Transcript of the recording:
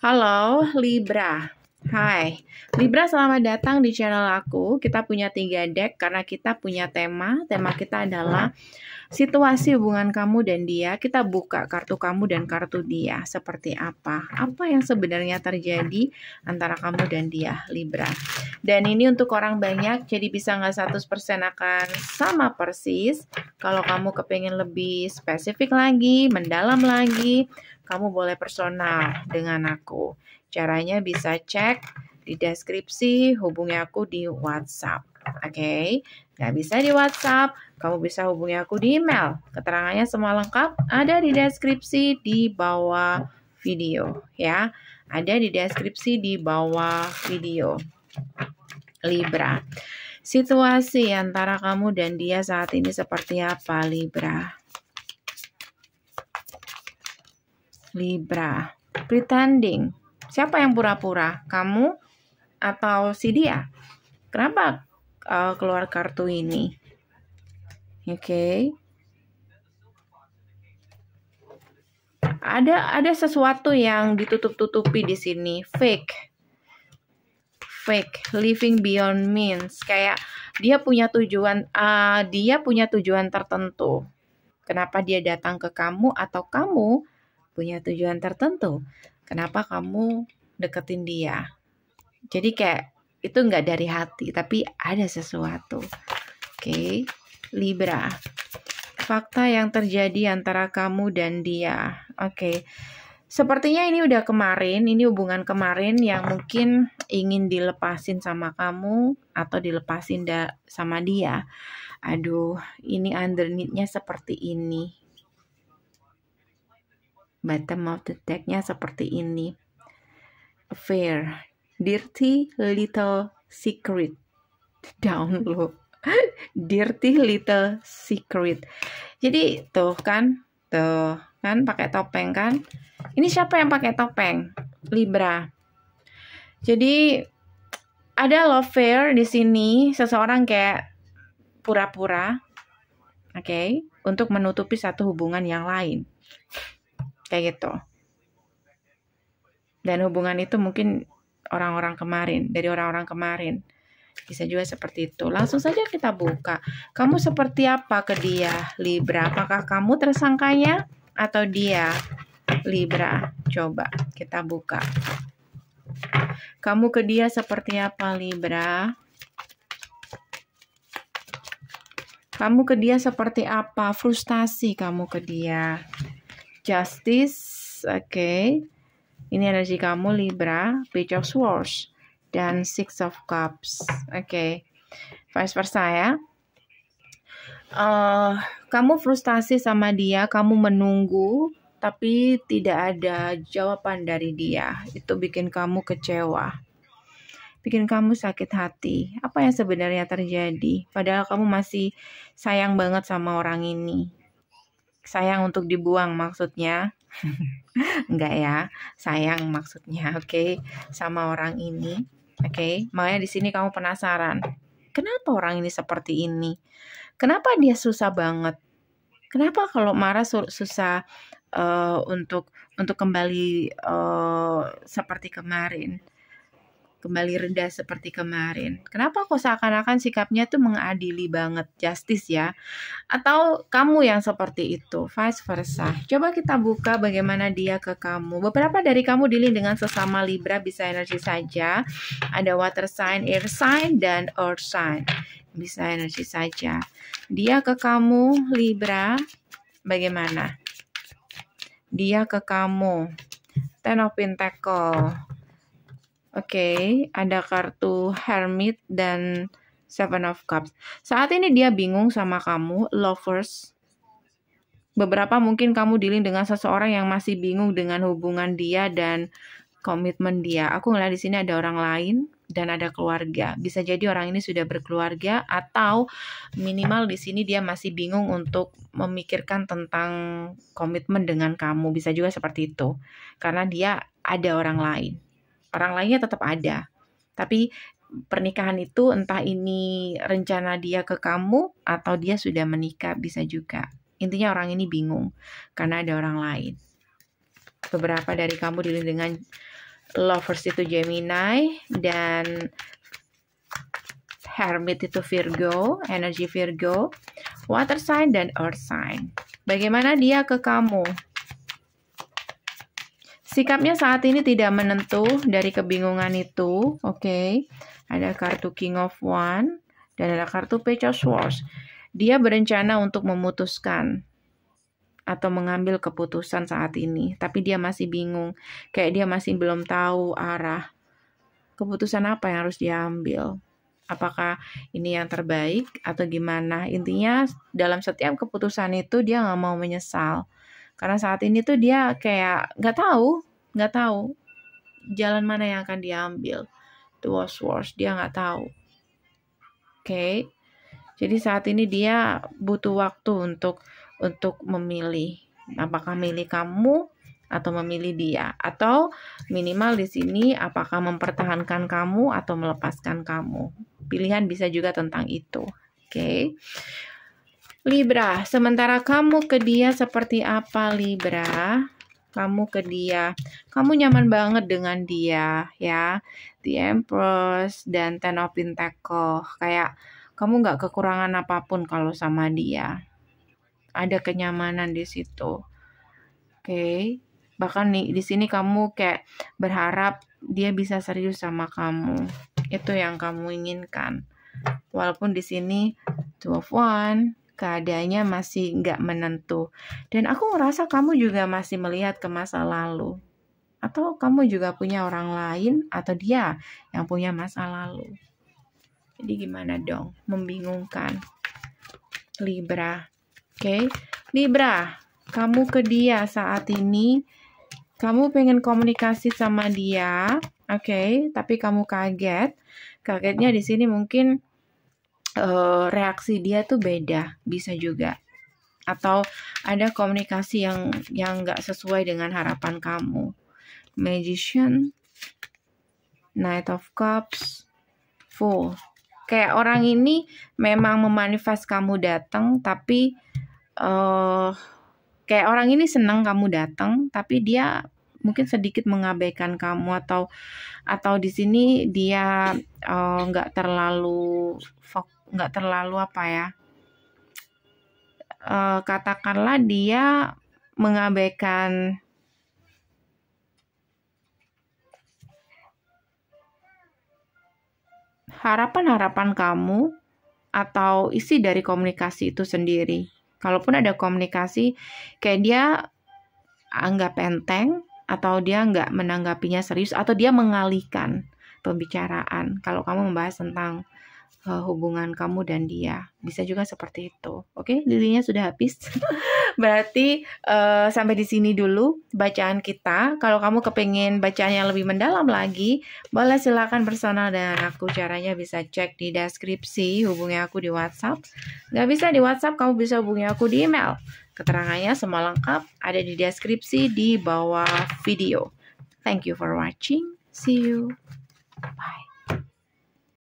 Halo Libra. Hai Libra, selamat datang di channel aku. Kita punya 3 deck karena kita punya tema. Tema kita adalah situasi hubungan kamu dan dia. Kita buka kartu kamu dan kartu dia. Seperti apa? Apa yang sebenarnya terjadi antara kamu dan dia, Libra. Dan ini untuk orang banyak, jadi bisa nggak 100% akan sama persis. Kalau kamu kepengen lebih spesifik lagi, mendalam lagi, kamu boleh personal dengan aku. Caranya bisa cek di deskripsi, hubungi aku di WhatsApp. Oke, nggak bisa di WhatsApp, kamu bisa hubungi aku di email. Keterangannya semua lengkap ada di deskripsi di bawah video ya. Ada di deskripsi di bawah video. Libra. Situasi antara kamu dan dia saat ini seperti apa, Libra? Libra. Pretending. Siapa yang pura-pura? Kamu atau si dia? Kenapa keluar kartu ini? Oke. Ada sesuatu yang ditutup-tutupi di sini. Fake, living beyond means. Kayak dia punya tujuan tertentu. Kenapa dia datang ke kamu, atau kamu punya tujuan tertentu? Kenapa kamu deketin dia? Jadi kayak itu nggak dari hati, tapi ada sesuatu. Oke, Libra. Fakta yang terjadi antara kamu dan dia. Oke. Sepertinya ini udah kemarin, ini hubungan kemarin yang mungkin ingin dilepasin sama kamu atau dilepasin sama dia. Aduh, ini underneath-nya seperti ini. Bottom of the deck-nya seperti ini. Affair. Dirty little secret. Down low. Dirty little secret. Jadi tuh kan pakai topeng kan. Ini siapa yang pakai topeng? Libra. Jadi ada love affair di sini, seseorang kayak pura-pura, oke, untuk menutupi satu hubungan yang lain. Kayak gitu. Dan hubungan itu mungkin dari orang-orang kemarin. Bisa juga seperti itu. Langsung saja kita buka. Kamu seperti apa ke dia, Libra? Apakah kamu tersangkanya atau dia, Libra? Coba kita buka. Kamu ke dia seperti apa, Libra? Kamu ke dia seperti apa? Frustasi kamu ke dia. Justice, oke. Ini energi kamu, Libra. Page of Swords dan Six of Cups. Oke. Vice versa ya. Kamu frustasi sama dia, kamu menunggu, tapi tidak ada jawaban dari dia. Itu bikin kamu kecewa. Bikin kamu sakit hati. Apa yang sebenarnya terjadi? Padahal kamu masih sayang banget sama orang ini. Sayang untuk dibuang maksudnya. Enggak ya, sayang maksudnya, oke, sama orang ini. Oke, makanya di sini kamu penasaran. Kenapa orang ini seperti ini? Kenapa dia susah banget? Kenapa kalau marah susah untuk kembali seperti kemarin? Kembali rendah seperti kemarin. Kenapa kok seakan-akan sikapnya tuh mengadili banget, justice ya? Atau kamu yang seperti itu, vice versa. Coba kita buka bagaimana dia ke kamu. Beberapa dari kamu dealing dengan sesama Libra, bisa energi saja. Ada water sign, air sign, dan earth sign. Bisa energi saja. Dia ke kamu, Libra, bagaimana? Dia ke kamu. Ten of Pentacle. Oke, ada kartu Hermit dan Seven of Cups. Saat ini dia bingung sama kamu, lovers. Beberapa mungkin kamu dealing dengan seseorang yang masih bingung dengan hubungan dia dan komitmen dia. Aku ngeliat di sini ada orang lain dan ada keluarga. Bisa jadi orang ini sudah berkeluarga, atau minimal di sini dia masih bingung untuk memikirkan tentang komitmen dengan kamu. Bisa juga seperti itu. Karena dia ada orang lain. Orang lainnya tetap ada. Tapi pernikahan itu entah ini rencana dia ke kamu atau dia sudah menikah, bisa juga. Intinya orang ini bingung karena ada orang lain. beberapa dari kamu dealing dengan lovers itu Gemini, dan Hermit itu Virgo, energi Virgo, water sign dan earth sign. Bagaimana dia ke kamu? Sikapnya saat ini tidak menentu dari kebingungan itu, oke. Ada kartu King of Wands dan ada kartu Page of Swords. Dia berencana untuk memutuskan atau mengambil keputusan saat ini, tapi dia masih bingung, kayak dia masih belum tahu arah keputusan apa yang harus diambil. Apakah ini yang terbaik atau gimana? Intinya dalam setiap keputusan itu dia nggak mau menyesal. Karena saat ini tuh dia kayak nggak tahu jalan mana yang akan diambil. Two of Swords, dia nggak tahu. Oke. Jadi saat ini dia butuh waktu untuk memilih. Apakah milih kamu atau memilih dia, atau minimal di sini apakah mempertahankan kamu atau melepaskan kamu. Pilihan bisa juga tentang itu. Oke. Libra, sementara kamu ke dia seperti apa, Libra? Kamu ke dia, kamu nyaman banget dengan dia, ya. The Empress dan Ten of Pentacles. Kayak kamu nggak kekurangan apapun kalau sama dia. Ada kenyamanan di situ. Oke. Bahkan nih di sini kamu kayak berharap dia bisa serius sama kamu. Itu yang kamu inginkan. Walaupun di sini Two of Wands, keadaannya masih nggak menentu. Dan aku ngerasa kamu juga masih melihat ke masa lalu. Atau kamu juga punya orang lain, atau dia yang punya masa lalu. Jadi gimana dong? Membingungkan. Libra. Oke. Libra, kamu ke dia saat ini. Kamu pengen komunikasi sama dia. Oke. Tapi kamu kaget. Kagetnya di sini mungkin reaksi dia tuh beda, bisa juga, atau ada komunikasi yang nggak sesuai dengan harapan kamu. Magician, Knight of Cups, Fool. Kayak orang ini memang memanifest kamu datang, tapi kayak orang ini senang kamu datang, tapi dia mungkin sedikit mengabaikan kamu, atau di sini dia nggak terlalu apa ya, katakanlah dia mengabaikan harapan-harapan kamu atau isi dari komunikasi itu sendiri. Kalaupun ada komunikasi, kayak dia anggap enteng, atau dia nggak menanggapinya serius, atau dia mengalihkan pembicaraan kalau kamu membahas tentang hubungan kamu dan dia. Bisa juga seperti itu. Oke, lilinya sudah habis. Berarti sampai di sini dulu bacaan kita. Kalau kamu kepingin bacaan yang lebih mendalam lagi, boleh silakan personal dengan aku. Caranya bisa cek di deskripsi, hubungi aku di WhatsApp. Nggak bisa di WhatsApp, kamu bisa hubungi aku di email. Keterangannya semua lengkap ada di deskripsi di bawah video. Thank you for watching. See you. Bye.